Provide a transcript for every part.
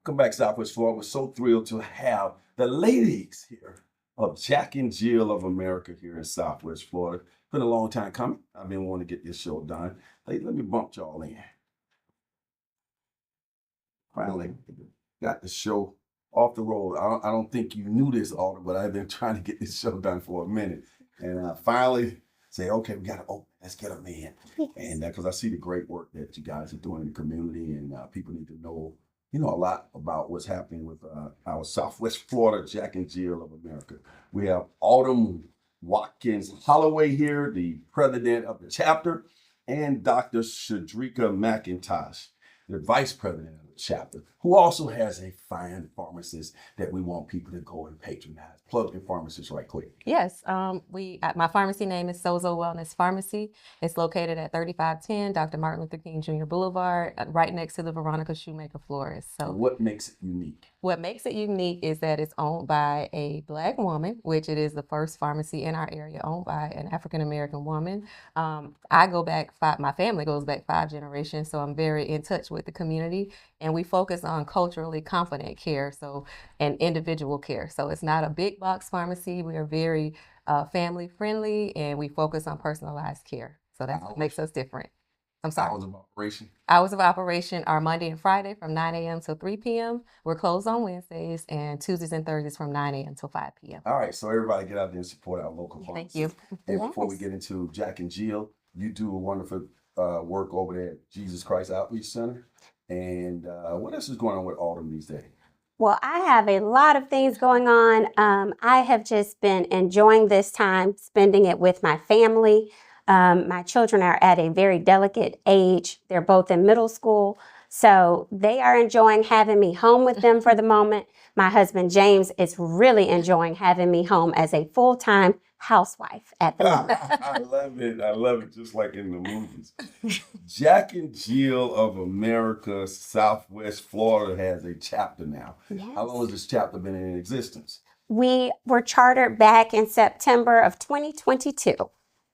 Welcome back, Southwest Florida. We're so thrilled to have the ladies here of Jack and Jill of America here in Southwest Florida. Been a long time coming. I've been wanting to get this show done. Hey, let me bump y'all in. Finally got the show off the road. I don't think you knew this, Alder, but I've been trying to get this show done for a minute. And I finally say, okay, we got to open. Let's get them in. And because I see the great work that you guys are doing in the community, and people need to know, a lot about what's happening with our Southwest Florida Jack and Jill of America. We have Autumn Watkins Halloway here, the president of the chapter, and Dr. Shadreka McIntosh, the vice president of the chapter, who also has a fine pharmacist that we want people to go and patronize. Plug your pharmacist right quick. Yes, my pharmacy name is Sozo Wellness Pharmacy. It's located at 3510 Dr. Martin Luther King Jr. Boulevard, right next to the Veronica Shoemaker Florist. So, what makes it unique? What makes it unique is that it's owned by a Black woman, which it is the first pharmacy in our area owned by an African American woman. I go back my family goes back 5 generations, so I'm very in touch with the community, and we focus on culturally confident care, and individual care. So it's not a big box pharmacy. We are very family friendly, and we focus on personalized care. So that's what makes us different. I'm sorry. Hours of operation? Hours of operation are Monday and Friday from 9 a.m. to 3 p.m. We're closed on Wednesdays, and Tuesdays and Thursdays from 9 a.m. to 5 p.m. All right, so everybody get out there and support our local pharmacy. Thank you. And before we get into Jack and Jill, you do a wonderful work over there at Jesus Christ Outreach Center. And what else is going on with Autumn these days? Well, I have a lot of things going on. I have just been enjoying this time, spending it with my family. My children are at a very delicate age. They're both in middle school, so they are enjoying having me home with them for the moment. My husband, James, is really enjoying having me home as a full-time housewife at the moment. I love it. I love it, just like in the movies. Jack and Jill of America, Southwest Florida has a chapter now. Yes. How long has this chapter been in existence? We were chartered back in September of 2022.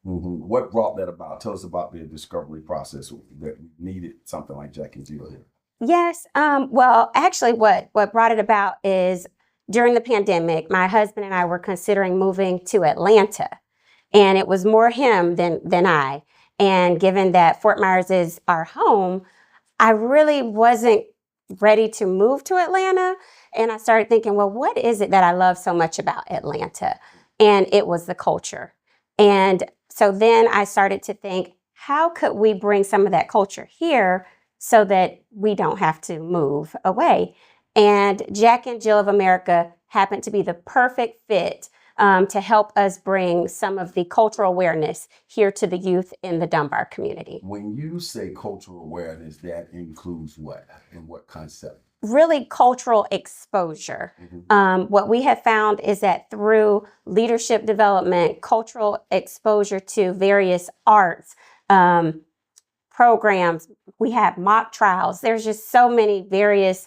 Mm-hmm. What brought that about? Tell us about the discovery process that needed something like Jack and Jill here. Yes. Well, actually, what brought it about is during the pandemic, my husband and I were considering moving to Atlanta, and it was more him than I. And given that Fort Myers is our home, I really wasn't ready to move to Atlanta. And I started thinking, well, what is it that I love so much about Atlanta? And it was the culture. And so then I started to think, how could we bring some of that culture here so that we don't have to move away? And Jack and Jill of America happened to be the perfect fit to help us bring some of the cultural awareness here to the youth in the Dunbar community. When you say cultural awareness, that includes what and what concept? Really cultural exposure. Mm-hmm. What we have found is that through leadership development, cultural exposure to various arts, programs, we have mock trials. There's just so many various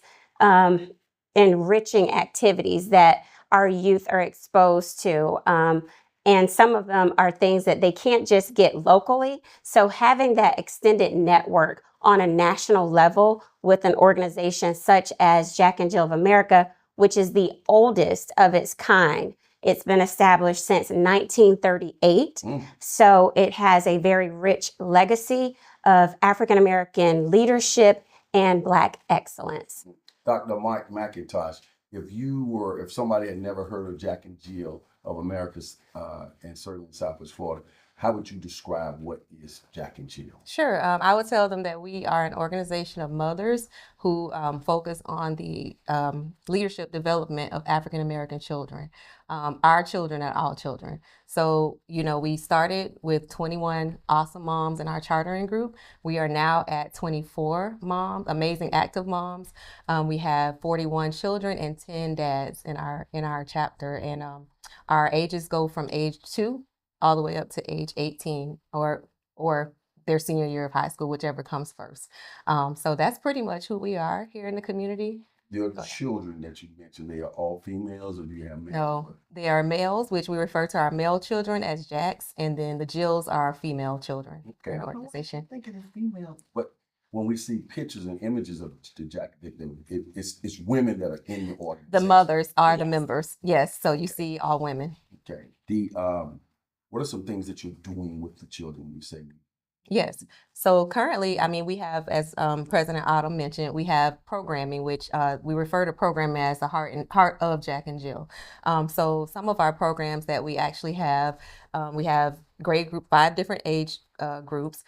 enriching activities that our youth are exposed to. And some of them are things that they can't just get locally. So having that extended network on a national level with an organization such as Jack and Jill of America, which is the oldest of its kind. It's been established since 1938. So it has a very rich legacy of African American leadership and Black excellence. Dr. Mike McIntosh, if somebody had never heard of Jack and Jill of America, and certainly in Southwest Florida, how would you describe what is Jack and Jill? Sure. I would tell them that we are an organization of mothers who focus on the leadership development of African American children. Our children are all children. So, we started with 21 awesome moms in our chartering group. We are now at 24 moms, amazing active moms. We have 41 children and 10 dads in our chapter. And our ages go from age 2 all the way up to age 18 or their senior year of high school, whichever comes first. So that's pretty much who we are here in the community. The children that you mentioned, they are all females, or do you have males? No, they are males, which we refer to our male children as Jacks, and then the Jills are female children in the organization. I'm thinking of female, but when we see pictures and images of the Jack, it's women that are in the organization. The mothers are the Yes. members. Yes. So you see all women. Okay. What are some things that you're doing with the children? You say. Yes. So currently, I mean, we have, as President Otto mentioned, we have programming, which we refer to programming as the heart of Jack and Jill. So some of our programs that we actually have, we have grade group, 5 different age groups.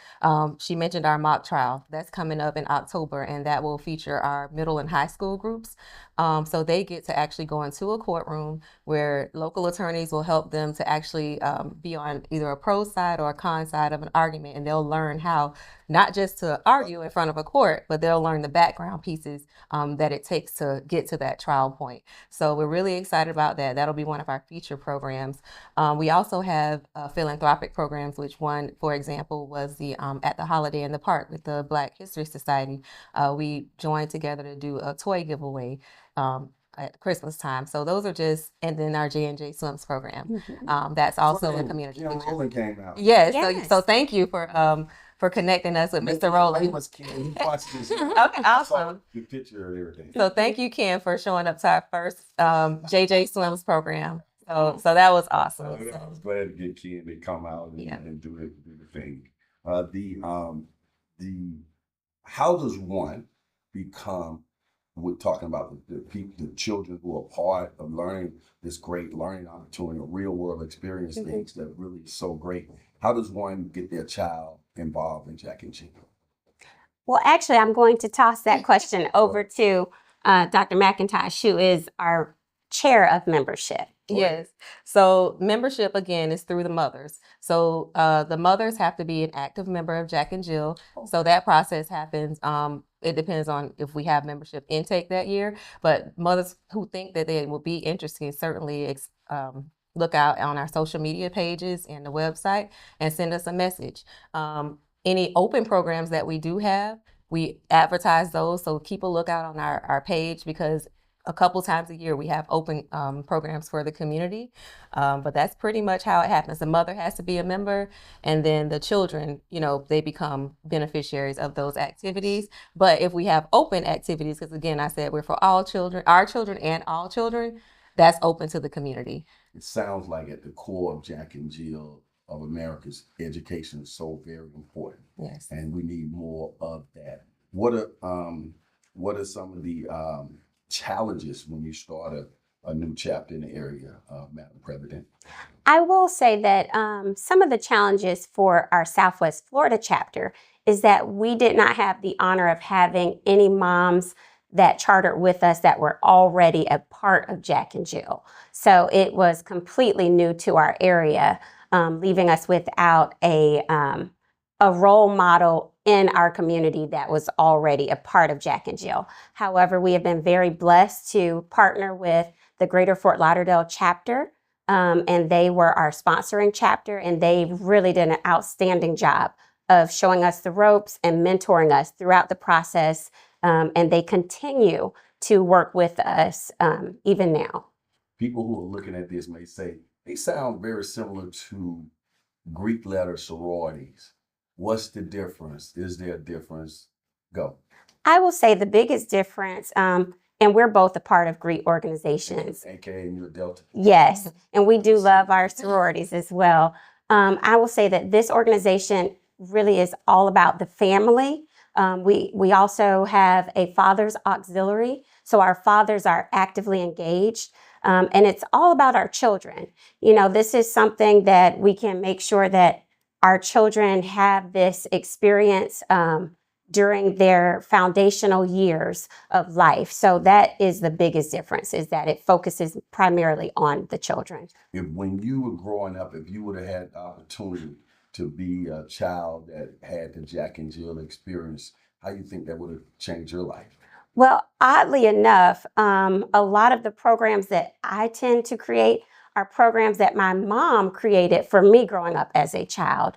She mentioned our mock trial that's coming up in October, and that will feature our middle and high school groups. So they get to actually go into a courtroom where local attorneys will help them to actually be on either a pro side or a con side of an argument, and they'll learn how not just to argue in front of a court, but they'll learn the background pieces that it takes to get to that trial point. So we're really excited about that. That'll be one of our feature programs. We also have philanthropic programs, which one, for example, was the at the Holiday in the Park with the Black History Society. We joined together to do a toy giveaway at Christmas time. So those are just, and then our J&J Swims program. That's also a community Kim feature. Rowland came out. Yes. Yes. So thank you for connecting us with Mr. Rowland. He watched this. Okay, I saw awesome. the picture and everything. So thank you, Ken, for showing up to our first JJ Swims program. So that was awesome. I was glad to get Ken to come out and do the thing. How does one become? We're talking about the people, the children who are part of learning this great learning opportunity, a real world experience, things that really is so great. How does one get their child involved in Jack and Jill? Well, actually, I'm going to toss that question over to Dr. McIntosh, who is our chair of membership. Yes. So membership, again, is through the mothers. So the mothers have to be an active member of Jack and Jill. So that process happens. It depends on if we have membership intake that year. But mothers who think that they will be interested, certainly look out on our social media pages and the website and send us a message. Any open programs that we do have, we advertise those. So keep a lookout on our page, because a couple times a year we have open programs for the community. But that's pretty much how it happens. The mother has to be a member, and then the children, they become beneficiaries of those activities. But if we have open activities, because again, I said we're for all children, our children and all children, that's open to the community. It sounds like at the core of Jack and Jill of America's education is so very important. Yes. And we need more of that. What are some of the challenges when you start a new chapter in the area, Madam President? I will say that some of the challenges for our Southwest Florida chapter is that we did not have the honor of having any moms that chartered with us that were already a part of Jack and Jill. So it was completely new to our area, leaving us without a role model in our community that was already a part of Jack and Jill. However, we have been very blessed to partner with the Greater Fort Lauderdale chapter, and they were our sponsoring chapter, and they really did an outstanding job of showing us the ropes and mentoring us throughout the process, and they continue to work with us even now. People who are looking at this may say, they sound very similar to Greek letter sororities. What's the difference? Is there a difference? Go. I will say the biggest difference, and we're both a part of Greek organizations. AKA and you're Delta. Yes, and we do love our sororities as well. I will say that this organization really is all about the family. We also have a father's auxiliary, so our fathers are actively engaged, and it's all about our children. This is something that we can make sure that our children have this experience during their foundational years of life. So that is the biggest difference, is that it focuses primarily on the children. When you were growing up, if you would have had the opportunity to be a child that had the Jack and Jill experience, how do you think that would have changed your life? Well, oddly enough, a lot of the programs that I tend to create are programs that my mom created for me growing up as a child.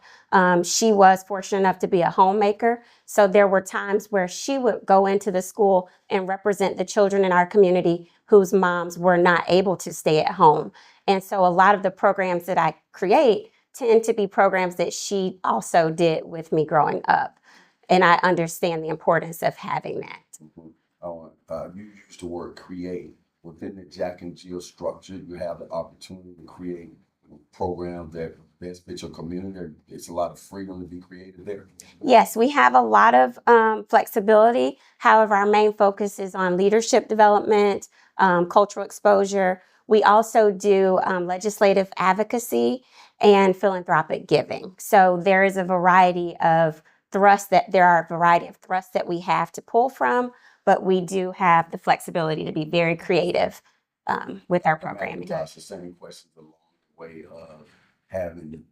She was fortunate enough to be a homemaker. So there were times where she would go into the school and represent the children in our community whose moms were not able to stay at home. And so a lot of the programs that I create tend to be programs that she also did with me growing up. and I understand the importance of having that. You used the word create. Within the Jack and Jill structure, you have the opportunity to create programs that best fit your community. It's a lot of freedom to be created there. Yes, we have a lot of flexibility. However, our main focus is on leadership development, cultural exposure. We also do legislative advocacy and philanthropic giving. So there is a variety of thrusts that we have to pull from, but we do have the flexibility to be very creative with our programming. McIntosh, the same questions along the way of having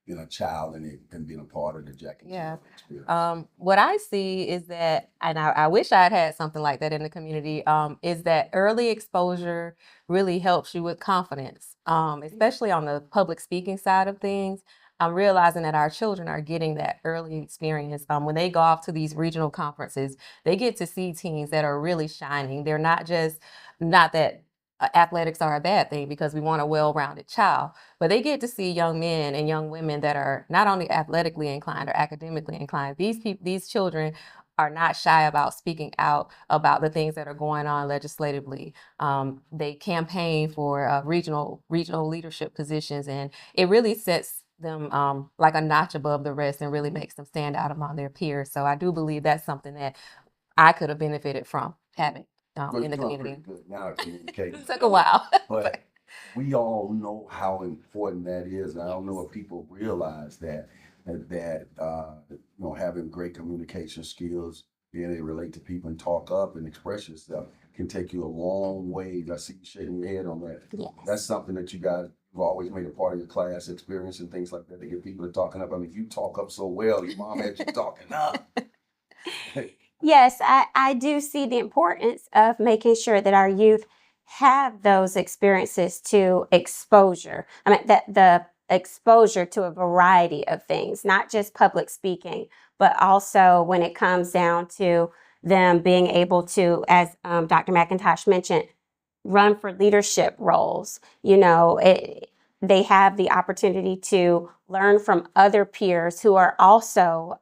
been a child and being a part of the Jack and Jill experience. What I see is that, and I wish I'd had something like that in the community, is that early exposure really helps you with confidence, especially on the public speaking side of things. I'm realizing that our children are getting that early experience. When they go off to these regional conferences, they get to see teens that are really shining. They're not that athletics are a bad thing, because we want a well-rounded child, but they get to see young men and young women that are not only athletically inclined or academically inclined. These children are not shy about speaking out about the things that are going on legislatively. They campaign for regional leadership positions, and it really sets them like a notch above the rest and really makes them stand out among their peers. So I do believe that's something that I could have benefited from having in the community. Good now communicating. It took a while. But we all know how important that is. And I don't know if people realize that having great communication skills, being able to relate to people and talk up and express yourself can take you a long way. I see you shaking your head on that. Yes. That's something that you've always made a part of your class experience and things like that, to get people to talking up. I mean, you talk up so well, your mom had you talking up. Yes, I do see the importance of making sure that our youth have those experiences to exposure. I mean, that the exposure to a variety of things, not just public speaking, but also when it comes down to them being able to, as Dr. McIntosh mentioned, run for leadership roles. They have the opportunity to learn from other peers who are also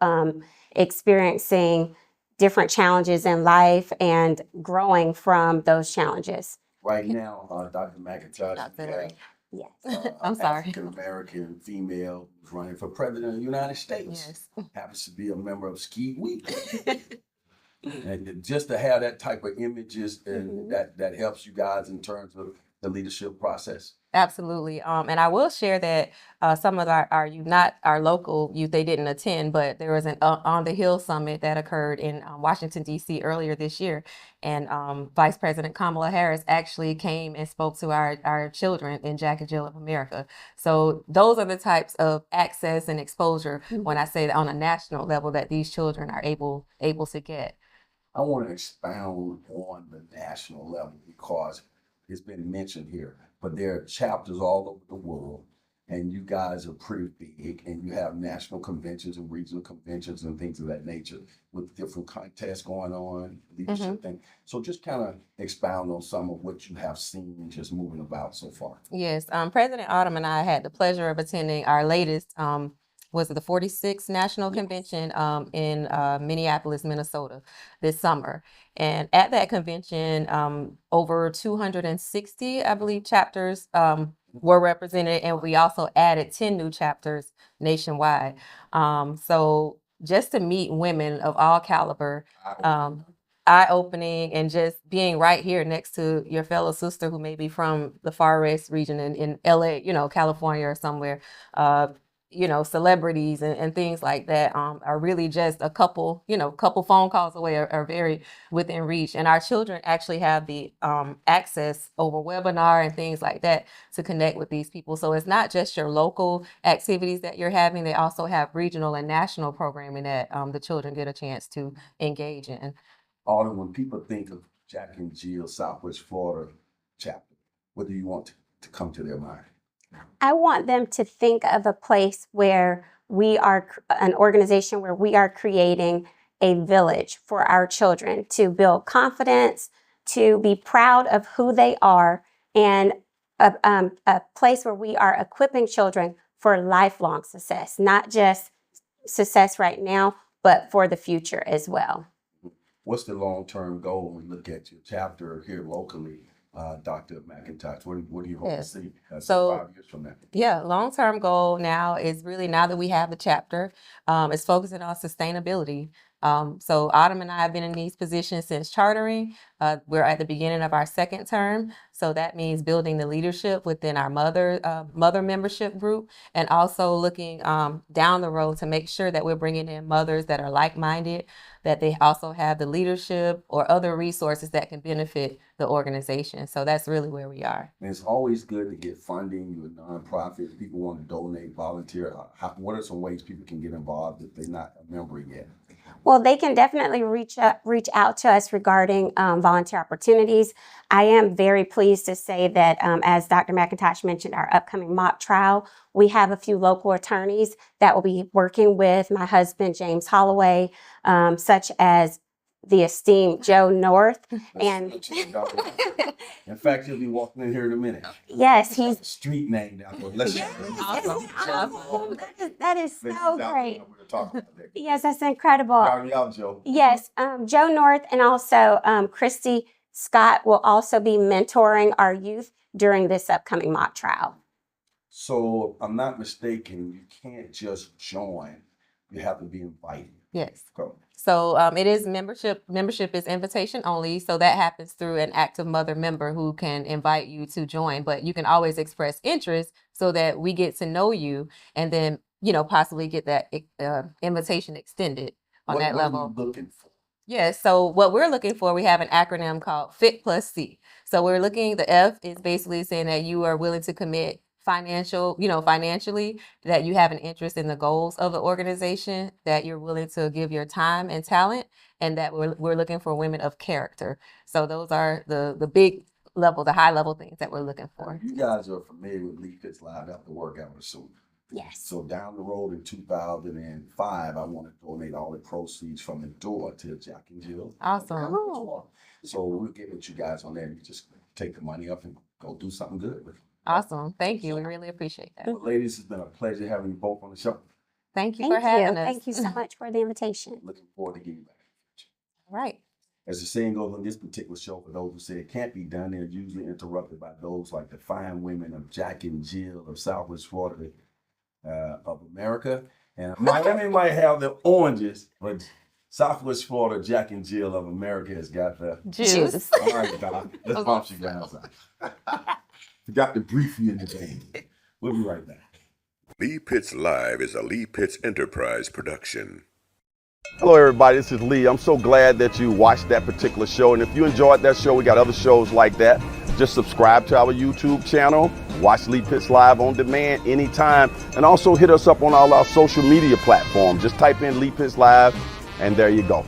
experiencing different challenges in life and growing from those challenges. Right now, Dr. McIntosh, Yes. I'm sorry. African-American female who's running for president of the United States. Yes. Happens to be a member of Ski Week. And just to have that type of images, and that helps you guys in terms of the leadership process. Absolutely. And I will share that some of our youth, not our local youth, they didn't attend, but there was an On the Hill summit that occurred in Washington, D.C. earlier this year. And Vice President Kamala Harris actually came and spoke to our children in Jack and Jill of America. So those are the types of access and exposure, when I say that on a national level, that these children are able to get. I want to expound on the national level because it's been mentioned here, but there are chapters all over the world, and you guys are pretty big, and you have national conventions and regional conventions and things of that nature with different contests going on, leadership thing. So just kind of expound on some of what you have seen just moving about so far. Yes, President Autumn and I had the pleasure of attending our latest was it the 46th National Convention in Minneapolis, Minnesota this summer. And at that convention, over 260, I believe, chapters were represented, and we also added 10 new chapters nationwide. So just to meet women of all caliber, eye-opening, and just being right here next to your fellow sister who may be from the Far West region in LA, California or somewhere. Celebrities and things like that are really just a couple phone calls away, are very within reach. And our children actually have the access over webinar and things like that to connect with these people. So it's not just your local activities that you're having. They also have regional and national programming that the children get a chance to engage in. Autumn, when people think of Jack and Jill Southwest Florida chapter, what do you want to come to their mind? I want them to think of a place where we are an organization where we are creating a village for our children to build confidence, to be proud of who they are, and a place where we are equipping children for lifelong success, not just success right now, but for the future as well. What's the long-term goal when we look at your chapter here locally, Dr. McIntosh? What do you hope to Yes. see So, 5 years from now? Yeah, long-term goal now is really, now that we have the chapter, is focusing on sustainability. So Autumn and I have been in these positions since chartering. We're at the beginning of our second term. So that means building the leadership within our mother membership group, and also looking down the road to make sure that we're bringing in mothers that are like-minded, that they also have the leadership or other resources that can benefit the organization. So that's really where we are. And it's always good to get funding. You're a nonprofit. People want to donate, volunteer. What are some ways people can get involved if they're not a member yet? Well, they can definitely reach out to us regarding volunteer opportunities. I am very pleased to say that, as Dr. McIntosh mentioned, our upcoming mock trial, we have a few local attorneys that will be working with my husband, James Halloway, such as the esteemed Joe North. And in fact, he'll be walking in here in a minute. yes, he's a street name down there. Let's Awesome. That is so great. Talk Yes, that's incredible. Shout me out, Joe. Yes, Joe North and also Christy Scott will also be mentoring our youth during this upcoming mock trial. So, if I'm not mistaken, you can't just join. You have to be invited. Yes. Go. So it is membership. Membership is invitation only. So that happens through an active mother member who can invite you to join. But you can always express interest so that we get to know you, and then, possibly get that invitation extended on that level. What are you looking for? Yes. So what we're looking for, we have an acronym called FIT plus C. So we're looking, the F is basically saying that you are willing to commit financially, that you have an interest in the goals of the organization, that you're willing to give your time and talent, and that we're looking for women of character. So those are the big level, the high level things that we're looking for. You guys are familiar with Lee Pitts Live after work, I would assume. Yes. So down the road in 2005, I want to donate all the proceeds from the door to Jack and Jill. Awesome. Oh. So we'll get with you guys on that. You just take the money up and go do something good with it. Awesome. Thank you. We really appreciate that. Well, ladies, it's been a pleasure having you both on the show. Thank you Thank for having you. us. Thank you so much for the invitation. Looking forward to getting you back. All right. As the saying goes on this particular show, for those who say it can't be done, they're usually interrupted by those like the fine women of Jack and Jill of Southwest Florida of America. And Miami might have the oranges, but Southwest Florida Jack and Jill of America has got the Juice. All right, Doc. Let's bump you guys out. Forgot to brief you in the game. We'll be right back. Lee Pitts Live is a Lee Pitts Enterprise production. Hello everybody, this is Lee. I'm so glad that you watched that particular show, and if you enjoyed that show, we got other shows like that. Just subscribe to our YouTube channel, watch Lee Pitts Live on demand anytime, and also hit us up on all our social media platforms. Just type in Lee Pitts Live, and there you go.